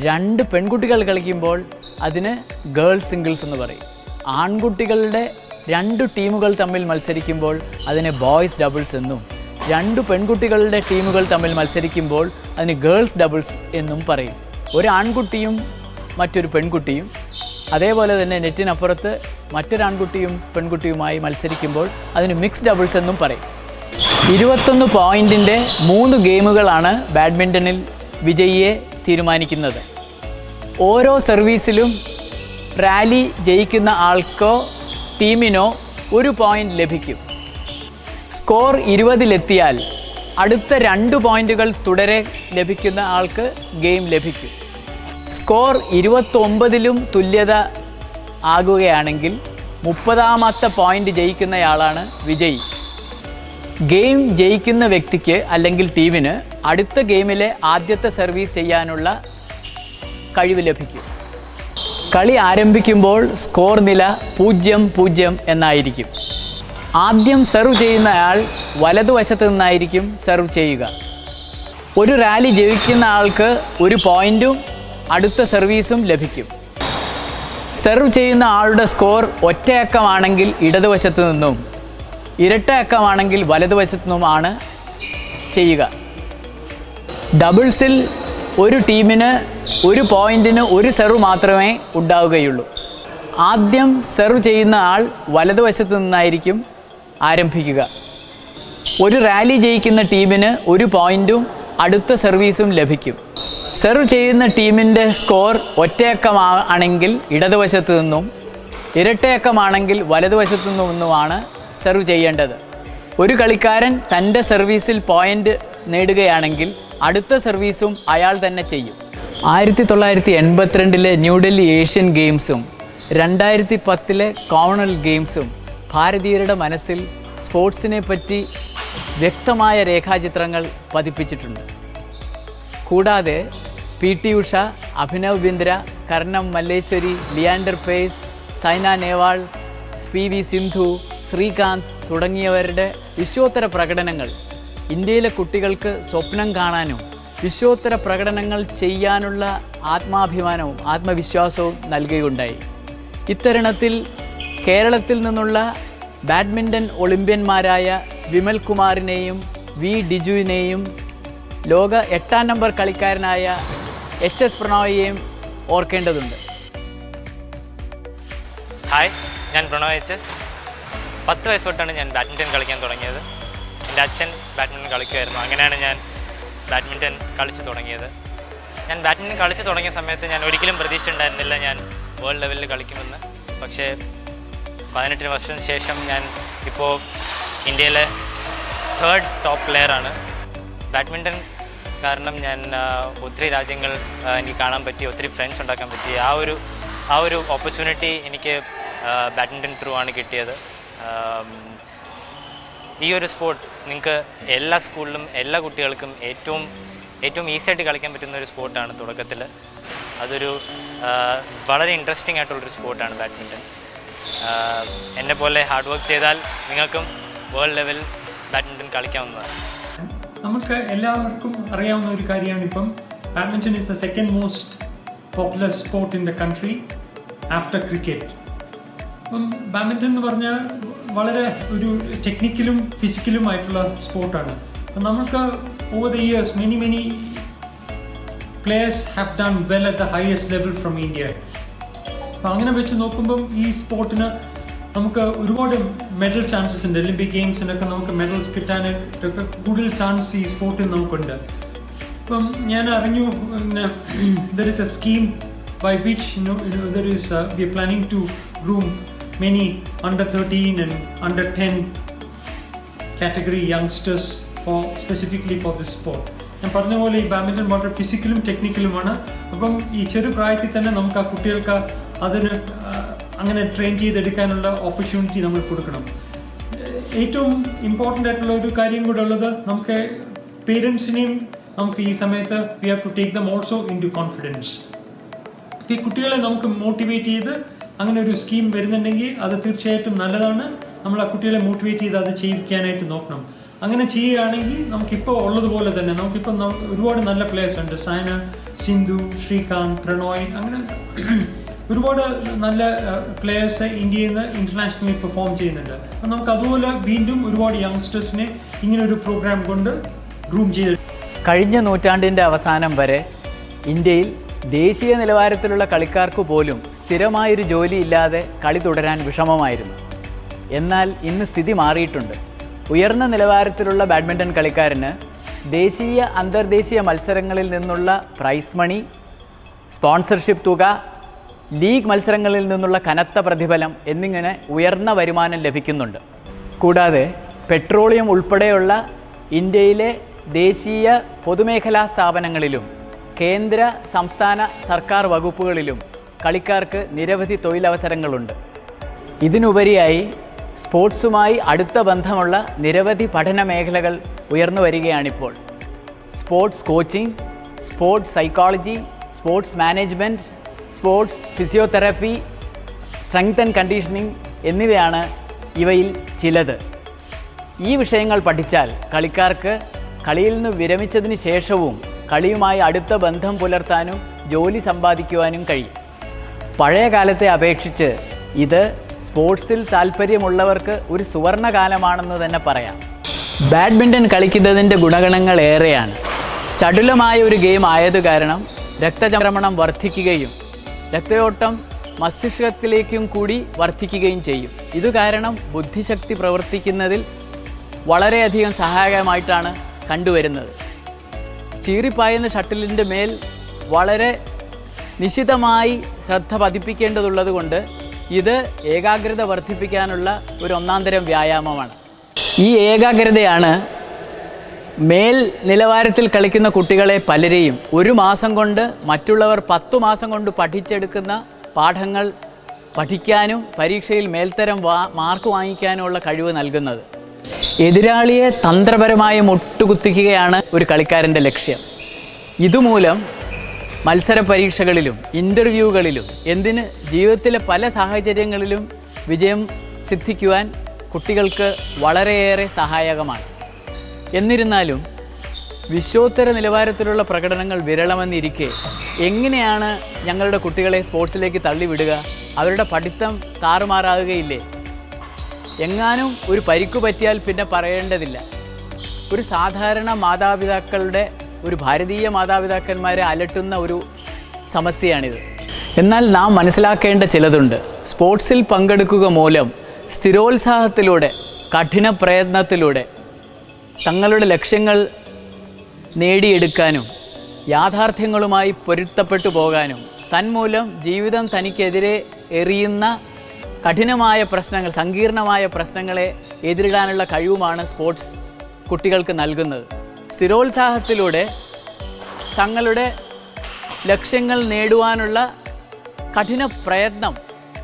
2 പെൺകുട്ടികൾ കളിക്കുമ്പോൾ അതിന് ഗേൾസ് സിംഗിൾസ് എന്ന് പറയും. ആൺകുട്ടികളുടെ 2 ടീമുകൾ തമ്മിൽ മത്സരിക്കുമ്പോൾ അതിന് ബോയ്സ് ഡബിൾസ് എന്നും, 2 പെൺകുട്ടികളുടെ ടീമുകൾ തമ്മിൽ മത്സരിക്കുമ്പോൾ അതിന് ഗേൾസ് ഡബിൾസ് എന്നും പറയും. ഒരു ആൺകുട്ടിയും മറ്റൊരു പെൺകുട്ടിയും അതേപോലെ തന്നെ നെറ്റിനപ്പുറത്ത് മറ്റൊരാൺകുട്ടിയും പെൺകുട്ടിയുമായി മത്സരിക്കുമ്പോൾ അതിന് മിക്സ് ഡബിൾസ് എന്നും പറയും. 21 പോയിൻറ്റിൻ്റെ 3 ഗെയിമുകളാണ് ബാഡ്മിൻ്റണിൽ വിജയിയെ തീരുമാനിക്കുന്നത്. ഓരോ സർവീസിലും റാലി ജയിക്കുന്ന ആൾക്കോ ടീമിനോ 1 പോയിൻ്റ് ലഭിക്കും. സ്കോർ 20-ലെത്തിയാൽ അടുത്ത 2 പോയിൻറ്റുകൾ തുടരെ ലഭിക്കുന്ന ആൾക്ക് ഗെയിം ലഭിക്കും. സ്കോർ 29-ലും തുല്യത ആകുകയാണെങ്കിൽ 30ാമത്തെ പോയിൻ്റ് ജയിക്കുന്നയാളാണ് വിജയി. ഗെയിം ജയിക്കുന്ന വ്യക്തിക്ക് അല്ലെങ്കിൽ ടീമിന് അടുത്ത ഗെയിമിലെ ആദ്യത്തെ സർവീസ് ചെയ്യാനുള്ള കഴിവ് ലഭിക്കും. കളി ആരംഭിക്കുമ്പോൾ സ്കോർ നില 0-0 എന്നായിരിക്കും. ആദ്യം സെർവ് ചെയ്യുന്നയാൾ വലതുവശത്ത് നിന്നായിരിക്കും സെർവ് ചെയ്യുക. ഒരു റാലി ജയിക്കുന്ന ആൾക്ക് 1 പോയിൻറ്റും അടുത്ത സർവീസും ലഭിക്കും. സെർവ് ചെയ്യുന്ന ആളുടെ സ്കോർ ഒറ്റയക്കമാണെങ്കിൽ ഇടതുവശത്ത് നിന്നും ഇരട്ട അക്കമാണെങ്കിൽ വലതുവശത്തു നിന്നുമാണ് ചെയ്യുക. ഡബിൾസിൽ ഒരു ടീമിന് ഒരു പോയിൻറ്റിന് ഒരു സെർവ് മാത്രമേ ഉണ്ടാവുകയുള്ളൂ. ആദ്യം സെർവ് ചെയ്യുന്ന ആൾ വലതുവശത്ത് നിന്നായിരിക്കും ആരംഭിക്കുക. ഒരു റാലി ജയിക്കുന്ന ടീമിന് ഒരു പോയിൻറ്റും അടുത്ത സർവീസും ലഭിക്കും. സെർവ് ചെയ്യുന്ന ടീമിൻ്റെ സ്കോർ ഒറ്റയക്കമാണെങ്കിൽ ഇടതുവശത്ത് നിന്നും ഇരട്ടയക്കമാണെങ്കിൽ വലതുവശത്തു നിന്നുമാണ് സെർവ് ചെയ്യേണ്ടത്. ഒരു കളിക്കാരൻ തൻ്റെ സർവീസിൽ പോയിൻ്റ് നേടുകയാണെങ്കിൽ അടുത്ത സർവീസും അയാൾ തന്നെ ചെയ്യും. 1982 ന്യൂഡൽഹി ഏഷ്യൻ ഗെയിംസും 2010 കോമൺവെൽത്ത് ഗെയിംസും ഭാരതീയരുടെ മനസ്സിൽ സ്പോർട്സിനെ പറ്റി വ്യക്തമായ രേഖാചിത്രങ്ങൾ പതിപ്പിച്ചിട്ടുണ്ട്. കൂടാതെ PT ഉഷ, അഭിനവ് ബിന്ദ്ര, കർണം മല്ലേശ്വരി, ലിയാൻഡർ പേസ്, സൈന നെഹ്വാൾ, PV സിന്ധു, ശ്രീകാന്ത് തുടങ്ങിയവരുടെ വിശ്വോത്തര പ്രകടനങ്ങൾ ഇന്ത്യയിലെ കുട്ടികൾക്ക് സ്വപ്നം കാണാനും വിശ്വോത്തര പ്രകടനങ്ങൾ ചെയ്യാനുള്ള ആത്മാഭിമാനവും ആത്മവിശ്വാസവും നൽകുകയുണ്ടായി. ഇത്തരുണത്തിൽ കേരളത്തിൽ നിന്നുള്ള ബാഡ്മിൻ്റൺ ഒളിമ്പ്യന്മാരായ വിമൽ കുമാറിനെയും വി ഡിജുവിനെയും ലോക 8ാം നമ്പർ കളിക്കാരനായ HS പ്രണോയിയെയും ഓർക്കേണ്ടതുണ്ട്. ഹായ്, ഞാൻ പ്രണോയ് HS. 10 വയസ്സ് തൊട്ടാണ് ഞാൻ ബാഡ്മിൻ്റൺ കളിക്കാൻ തുടങ്ങിയത്. എൻ്റെ അച്ഛൻ ബാഡ്മിൻ്റൺ കളിക്കുമായിരുന്നു. അങ്ങനെയാണ് ഞാൻ ബാഡ്മിൻ്റൺ കളിച്ചു തുടങ്ങിയത്. ഞാൻ ബാഡ്മിൻ്റൺ കളിച്ചു തുടങ്ങിയ സമയത്ത് ഞാൻ ഒരിക്കലും പ്രതീക്ഷ ഉണ്ടായിരുന്നില്ല ഞാൻ വേൾഡ് ലെവലിൽ കളിക്കുമെന്ന്. പക്ഷേ 18 വർഷത്തിന് ശേഷം ഞാൻ ഇപ്പോൾ ഇന്ത്യയിലെ 3rd ടോപ്പ് പ്ലെയറാണ്. ബാഡ്മിൻ്റൺ കാരണം ഞാൻ ഒത്തിരി രാജ്യങ്ങൾ എനിക്ക് കാണാൻ പറ്റി, ഒത്തിരി ഫ്രണ്ട്സ് ഉണ്ടാക്കാൻ പറ്റി. ആ ഒരു ഓപ്പർച്യൂണിറ്റി എനിക്ക് ബാഡ്മിൻ്റൺ ത്രൂ ആണ് കിട്ടിയത്. ഈ ഒരു സ്പോർട്ട് നിങ്ങൾക്ക് എല്ലാ സ്കൂളിലും എല്ലാ കുട്ടികൾക്കും ഏറ്റവും ഈസിയായിട്ട് കളിക്കാൻ പറ്റുന്ന ഒരു സ്പോർട്ടാണ് തുടക്കത്തിൽ. അതൊരു വളരെ ഇൻട്രസ്റ്റിംഗ് ആയിട്ടുള്ളൊരു സ്പോർട്ടാണ് ബാഡ്മിൻ്റൺ. എന്നെ പോലെ ഹാർഡ് വർക്ക് ചെയ്താൽ നിങ്ങൾക്കും വേൾഡ് ലെവൽ ബാഡ്മിൻ്റൺ കളിക്കാവുന്നതാണ്. നമുക്ക് എല്ലാവർക്കും അറിയാവുന്ന ഒരു കാര്യമാണ്, ഇപ്പം badminton is the second most popular sport in the country after cricket. അപ്പം ബാഡ്മിൻ്റൺ എന്ന് പറഞ്ഞാൽ വളരെ ഒരു ടെക്നിക്കലും ഫിസിക്കലും ആയിട്ടുള്ള സ്പോർട്ടാണ്. അപ്പം നമുക്ക് over the years many players have done well at the highest level from India. അപ്പം അങ്ങനെ വെച്ച് നോക്കുമ്പം ഈ സ്പോർട്ടിന് നമുക്ക് ഒരുപാട് മെഡൽ ചാൻസസ് ഉണ്ട്. ഒളിമ്പിക് ഗെയിംസിനൊക്കെ നമുക്ക് മെഡൽസ് കിട്ടാനായിട്ടൊക്കെ കൂടുതൽ ചാൻസ് ഈ സ്പോർട്ടിൽ നമുക്കുണ്ട്. ഇപ്പം ഞാൻ അറിഞ്ഞു there is A scheme by which there is we are planning to groom many under 13 and under 10 category youngsters specifically for this sport. ഞാൻ പറഞ്ഞ പോലെ ഈ ബാഡ്മിൻ്റൺ വളരെ ഫിസിക്കലും ടെക്നിക്കലുമാണ്. അപ്പം ഈ ചെറുപ്രായത്തിൽ തന്നെ നമുക്ക് ആ കുട്ടികൾക്ക് അതിന് അങ്ങനെ ട്രെയിൻ ചെയ്തെടുക്കാനുള്ള ഓപ്പർച്യൂണിറ്റി നമ്മൾ കൊടുക്കണം. ഏറ്റവും ഇമ്പോർട്ടൻ്റ് ആയിട്ടുള്ള ഒരു കാര്യം കൂടെ ഉള്ളത്, നമുക്ക് പേരൻസിനെയും നമുക്ക് ഈ സമയത്ത് we have to take them also into confidence. ഈ കുട്ടികളെ നമുക്ക് മോട്ടിവേറ്റ് ചെയ്ത് അങ്ങനെ ഒരു സ്കീം വരുന്നുണ്ടെങ്കിൽ അത് തീർച്ചയായിട്ടും നല്ലതാണ്. നമ്മൾ ആ കുട്ടികളെ മോട്ടിവേറ്റ് ചെയ്ത് അത് ചെയ്യിക്കാനായിട്ട് നോക്കണം. അങ്ങനെ ചെയ്യുകയാണെങ്കിൽ നമുക്കിപ്പോൾ ഉള്ളതുപോലെ തന്നെ നമുക്കിപ്പം ഒരുപാട് നല്ല പ്ലേയേഴ്സ് ഉണ്ട്. സൈന, സിന്ധു, ശ്രീകാന്ത്, പ്രണോയ്, അങ്ങനെ ഒരുപാട് നല്ല പ്ലേയേഴ്സ് ഇന്ത്യയിൽ നിന്ന് ഇന്റർനാഷണലി പെർഫോം ചെയ്യുന്നുണ്ട്. അപ്പം നമുക്ക് അതുപോലെ വീണ്ടും ഒരുപാട് യങ്സ്റ്റേഴ്സിനെ ഇങ്ങനെ ഒരു പ്രോഗ്രാം കൊണ്ട് ഗ്രൂം ചെയ്ത്. കഴിഞ്ഞ നൂറ്റാണ്ടിൻ്റെ അവസാനം വരെ ഇന്ത്യയിൽ ദേശീയ നിലവാരത്തിലുള്ള കളിക്കാർക്ക് പോലും സ്ഥിരമായൊരു ജോലിയില്ലാതെ കളി തുടരാൻ വിഷമമായിരുന്നു. എന്നാൽ ഇന്ന് സ്ഥിതി മാറിയിട്ടുണ്ട്. ഉയർന്ന നിലവാരത്തിലുള്ള ബാഡ്മിൻ്റൺ കളിക്കാരന് ദേശീയ അന്തർദേശീയ മത്സരങ്ങളിൽ നിന്നുള്ള പ്രൈസ് മണി, സ്പോൺസർഷിപ്പ് തുക, ലീഗ് മത്സരങ്ങളിൽ നിന്നുള്ള കനത്ത പ്രതിഫലം എന്നിങ്ങനെ ഉയർന്ന വരുമാനം ലഭിക്കുന്നുണ്ട്. കൂടാതെ പെട്രോളിയം ഉൾപ്പെടെയുള്ള ഇന്ത്യയിലെ ദേശീയ പൊതുമേഖലാ സ്ഥാപനങ്ങളിലും കേന്ദ്ര സംസ്ഥാന സർക്കാർ വകുപ്പുകളിലും കളിക്കാർക്ക് നിരവധി തൊഴിലവസരങ്ങളുണ്ട്. ഇതിനുപരിയായി സ്പോർട്സുമായി അടുത്ത ബന്ധമുള്ള നിരവധി പഠന മേഖലകൾ ഉയർന്നു വരികയാണിപ്പോൾ. Sports coaching, sports psychology, sports management, sports physiotherapy, strength and conditioning എന്നിവയാണ് ഇവയിൽ ചിലത്. ഈ വിഷയങ്ങൾ പഠിച്ചാൽ കളിക്കാർക്ക് കളിയിൽ നിന്ന് വിരമിച്ചതിന് ശേഷവും കളിയുമായി അടുത്ത ബന്ധം പുലർത്താനും ജോലി സമ്പാദിക്കുവാനും കഴിയും. പഴയ കാലത്തെ അപേക്ഷിച്ച് ഇത് സ്പോർട്സിൽ താല്പര്യമുള്ളവർക്ക് ഒരു സുവർണകാലമാണെന്ന് തന്നെ പറയാം. ബാഡ്മിൻ്റൺ കളിക്കുന്നതിൻ്റെ ഗുണഗണങ്ങൾ ഏറെയാണ്. ചടുലമായ ഒരു ഗെയിം ആയത് കാരണം രക്തചംക്രമണം വർദ്ധിക്കുകയും രക്തയോട്ടം മസ്തിഷ്കത്തിലേക്കും കൂടി വർദ്ധിക്കുകയും ചെയ്യും. ഇത് കാരണം ബുദ്ധിശക്തി പ്രവർത്തിക്കുന്നതിൽ വളരെയധികം സഹായകമായിട്ടാണ് കണ്ടുവരുന്നത്. ചീറിപ്പായുന്ന ഷട്ടിലിൻ്റെ മേൽ വളരെ നിശിതമായി ശ്രദ്ധ പതിപ്പിക്കേണ്ടതുള്ളത് കൊണ്ട് ഇത് ഏകാഗ്രത വർദ്ധിപ്പിക്കാനുള്ള ഒരു ഒന്നാന്തരം വ്യായാമമാണ്. ഈ ഏകാഗ്രതയാണ് മേൽ നിലവാരത്തിൽ കളിക്കുന്ന കുട്ടികളെ പലരെയും ഒരു മാസം കൊണ്ട് മറ്റുള്ളവർ 10 മാസം കൊണ്ട് പഠിച്ചെടുക്കുന്ന പാഠങ്ങൾ പഠിക്കാനും പരീക്ഷയിൽ മേൽത്തരം മാർക്ക് വാങ്ങിക്കാനുമുള്ള കഴിവ് നൽകുന്നത്. എതിരാളിയെ തന്ത്രപരമായി മുട്ടുകുത്തിക്കുകയാണ് ഒരു കളിക്കാരൻ്റെ ലക്ഷ്യം. ഇതുമൂലം മത്സര പരീക്ഷകളിലും ഇൻ്റർവ്യൂകളിലും എന്തിന് ജീവിതത്തിലെ പല സാഹചര്യങ്ങളിലും വിജയം സിദ്ധിക്കുവാൻ കുട്ടികൾക്ക് വളരെയേറെ സഹായകമാണ്. എന്നിരുന്നാലും വിശ്വോത്തര നിലവാരത്തിലുള്ള പ്രകടനങ്ങൾ വിരളമെന്നിരിക്കെ എങ്ങനെയാണ് ഞങ്ങളുടെ കുട്ടികളെ സ്പോർട്സിലേക്ക് തള്ളിവിടുക? അവരുടെ പഠിത്തം താറുമാറാകുകയില്ലേ? എങ്ങാനും ഒരു പരിക്കു പറ്റിയാൽ പിന്നെ പറയേണ്ടതില്ല. ഒരു സാധാരണ മാതാപിതാക്കളുടെ, ഒരു ഭാരതീയ മാതാപിതാക്കന്മാരെ അലട്ടുന്ന ഒരു സമസ്യയാണിത്. എന്നാൽ നാം മനസ്സിലാക്കേണ്ട ചിലതുണ്ട്. സ്പോർട്സിൽ പങ്കെടുക്കുക മൂലം സ്ഥിരോത്സാഹത്തിലൂടെ, കഠിന പ്രയത്നത്തിലൂടെ തങ്ങളുടെ ലക്ഷ്യങ്ങൾ നേടിയെടുക്കാനും യാഥാർത്ഥ്യങ്ങളുമായി പൊരുത്തപ്പെട്ടു പോകാനും തന്മൂലം ജീവിതം തനിക്കെതിരെ എറിയുന്ന കഠിനമായ പ്രശ്നങ്ങൾ, സങ്കീർണമായ പ്രശ്നങ്ങളെ എതിരിടാനുള്ള കഴിവുമാണ് സ്പോർട്സ് കുട്ടികൾക്ക് നൽകുന്നത്. സ്ഥിരോത്സാഹത്തിലൂടെ തങ്ങളുടെ ലക്ഷ്യങ്ങൾ നേടുവാനുള്ള കഠിന പ്രയത്നം,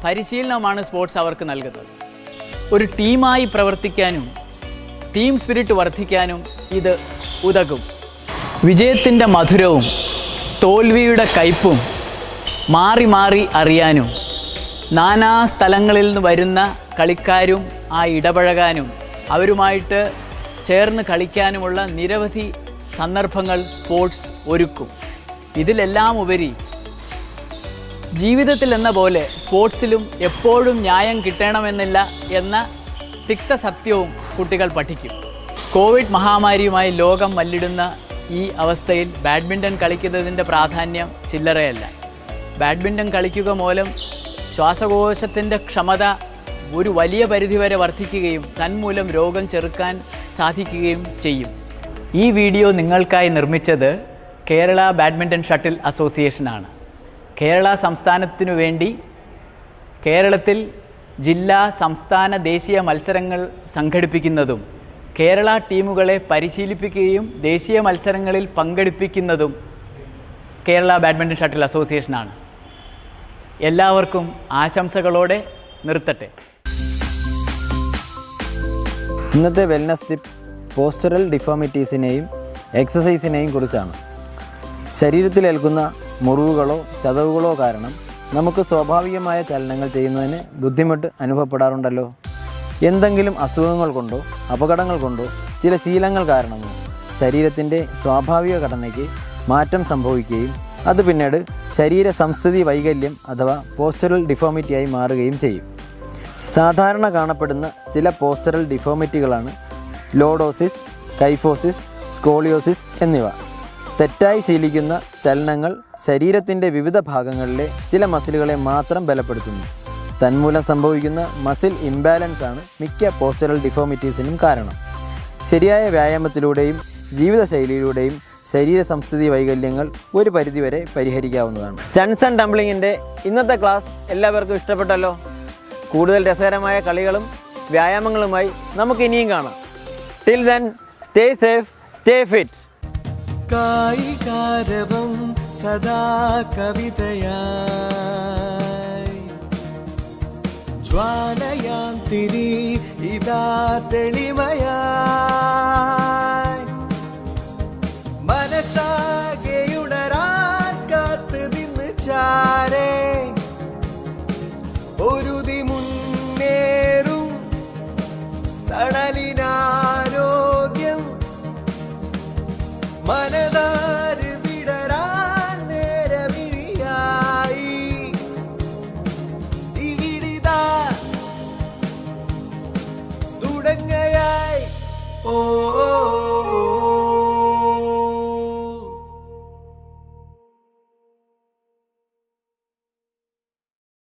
പരിശീലനമാണ് സ്പോർട്സ് അവർക്ക് നൽകുന്നത്. ഒരു ടീമായി പ്രവർത്തിക്കാനും ടീം സ്പിരിറ്റ് വർദ്ധിക്കാനും ഇത് ഉതകും. വിജയത്തിൻ്റെ മധുരവും തോൽവിയുടെ കയ്പും മാറി മാറി അറിയാനും നാനാ സ്ഥലങ്ങളിൽ നിന്ന് വരുന്ന കളിക്കാരും ഇടപഴകാനും അവരുമായിട്ട് ചേർന്ന് കളിക്കാനുമുള്ള നിരവധി സന്ദർഭങ്ങൾ സ്പോർട്സ് ഒരുക്കും. ഇതിലെല്ലാം ഉപരി ജീവിതത്തിൽ എന്ന പോലെ സ്പോർട്സിലും എപ്പോഴും ന്യായം കിട്ടണമെന്നില്ല എന്ന തിക്തസത്യവും കുട്ടികൾ പഠിക്കും. കോവിഡ് മഹാമാരിയുമായി ലോകം മല്ലിടുന്ന ഈ അവസ്ഥയിൽ ബാഡ്മിൻ്റൺ കളിക്കുന്നതിൻ്റെ പ്രാധാന്യം ചില്ലറയല്ല. ബാഡ്മിൻ്റൺ കളിക്കുക മൂലം ശ്വാസകോശത്തിൻ്റെ ക്ഷമത ഒരു വലിയ പരിധിവരെ വർദ്ധിക്കുകയും തന്മൂലം രോഗം ചെറുക്കാൻ സാധിക്കുകയും ചെയ്യും. ഈ വീഡിയോ നിങ്ങൾക്കായി നിർമ്മിച്ചത് കേരള ബാഡ്മിൻ്റൺ ഷട്ടിൽ അസോസിയേഷനാണ്. കേരള സംസ്ഥാനത്തിനു വേണ്ടി കേരളത്തിൽ ജില്ലാ, സംസ്ഥാന, ദേശീയ മത്സരങ്ങൾ സംഘടിപ്പിക്കുന്നതും കേരള ടീമുകളെ പരിശീലിപ്പിക്കുകയും ദേശീയ മത്സരങ്ങളിൽ പങ്കെടുപ്പിക്കുന്നതും കേരള ബാഡ്മിൻ്റൺ ഷട്ടിൽ അസോസിയേഷനാണ്. എല്ലാവർക്കും ആശംസകളോടെ നിർത്തട്ടെ. ഇന്നത്തെ വെൽനസ് ടിപ്പ് പോസ്ചറൽ ഡിഫോമിറ്റീസിനെയും എക്സസൈസിനെയും കുറിച്ചാണ്. ശരീരത്തിലേൽക്കുന്ന മുറിവുകളോ ചതവുകളോ കാരണം നമുക്ക് സ്വാഭാവികമായ ചലനങ്ങൾ ചെയ്യുന്നതിന് ബുദ്ധിമുട്ട് അനുഭവപ്പെടാറുണ്ടല്ലോ. എന്തെങ്കിലും അസുഖങ്ങൾ കൊണ്ടോ അപകടങ്ങൾ കൊണ്ടോ ചില ശീലങ്ങൾ കാരണമോ ശരീരത്തിൻ്റെ സ്വാഭാവിക ഘടനയ്ക്ക് മാറ്റം സംഭവിക്കുകയും അത് പിന്നീട് ശരീര സംസ്ഥിതി വൈകല്യം അഥവാ പോസ്ചറൽ ഡിഫോമിറ്റിയായി മാറുകയും ചെയ്യും. സാധാരണ കാണപ്പെടുന്ന ചില പോസ്ചറൽ ഡിഫോമിറ്റികളാണ് ലോഡോസിസ്, കൈഫോസിസ്, സ്കോളിയോസിസ് എന്നിവ. തെറ്റായി ശീലിക്കുന്ന ചലനങ്ങൾ ശരീരത്തിൻ്റെ വിവിധ ഭാഗങ്ങളിലെ ചില മസിലുകളെ മാത്രം ബലപ്പെടുത്തുന്നു. തന്മൂലം സംഭവിക്കുന്ന മസിൽ ഇംബാലൻസ് ആണ് മിക്ക പോസ്ചറൽ ഡിഫോമിറ്റീസിനും കാരണം. ശരിയായ വ്യായാമത്തിലൂടെയും ജീവിതശൈലിയിലൂടെയും ശരീര സംസ്ഥിതി വൈകല്യങ്ങൾ ഒരു പരിധിവരെ പരിഹരിക്കാവുന്നതാണ്. സ്റ്റൺസ് ആൻഡ് ടംബ്ലിങ്ങിൻ്റെ ഇന്നത്തെ ക്ലാസ് എല്ലാവർക്കും ഇഷ്ടപ്പെട്ടല്ലോ. കൂടുതൽ രസകരമായ കളികളും വ്യായാമങ്ങളുമായി നമുക്ക് ഇനിയും കാണാം. Till then stay safe, stay fit. കായികാരവം സദാ കവിതയായി ജ്വാലയാന്തിരി ഇതാ തെളിമയായി മനസ്സാകെയുണരാൻ കാത്ത് നിന്ന് ചാരേ ഒരുതി മുന്നേറും തണലിനാരോഗ്യം മനതാര് വിടരാൻ നേരമിഴിയായി ഓ ഓ